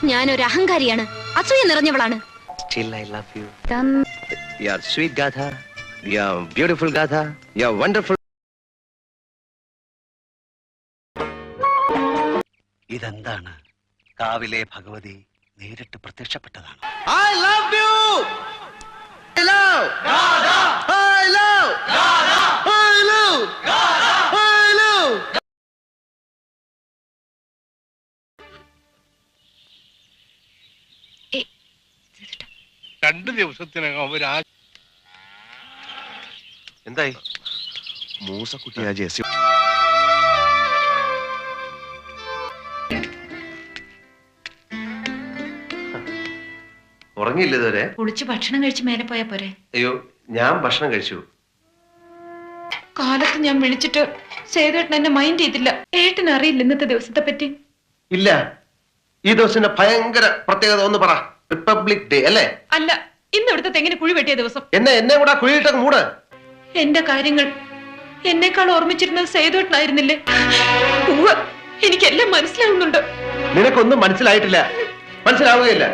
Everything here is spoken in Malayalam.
ഞാനൊരു അഹങ്കാരിയാണ്, അസൂയ നിറഞ്ഞവളാണ്. Still I love you. You are sweet Gatha. You are beautiful Gatha. You are wonderful. ഇതെന്താണ്? കാവിലെ ഭഗവതി നേരിട്ട് പ്രത്യക്ഷപ്പെട്ടതാണ്. I love you. I love. Gatha. I love. Gatha. I love. Gatha. I love. രണ്ട് ദിവസത്തിനകം അവരാ എന്തായി? മൂസക്കുട്ടി ആ ജെസ്സി ഉറങ്ങിയില്ല ഇതുവരെ? കുളിച്ച് ഭക്ഷണം കഴിച്ച് മേലെ പോയാ പോരെ? അയ്യോ, ഞാൻ ഭക്ഷണം കഴിച്ചു. കാലത്ത് ഞാൻ വിളിച്ചിട്ട് സേതുവേട്ടൻ എന്നെ മൈൻഡ് ചെയ്തില്ല. ഏട്ടന് അറിയില്ല ഇന്നത്തെ ദിവസത്തെ പറ്റി? ഇല്ല, ഈ ദിവസത്തിന്റെ ഭയങ്കര പ്രത്യേകത ഒന്ന് പറ. റിപ്പബ്ലിക് ഡേ അല്ലേ? അല്ല, ഇന്ന് ഇവിടുത്തെ തെങ്ങിന് കുഴി വെട്ടിയ ദിവസം. എന്നെ കൂടെ കുഴിയിട്ട മൂട്. എന്റെ കാര്യങ്ങൾ എന്നെക്കാൾ ഓർമ്മിച്ചിരുന്നത് സേതുവേട്ടനായിരുന്നില്ലേ? എനിക്കെല്ലാം മനസ്സിലാവുന്നുണ്ട്. നിനക്കൊന്നും മനസ്സിലായിട്ടില്ല, മനസ്സിലാവുകയില്ല.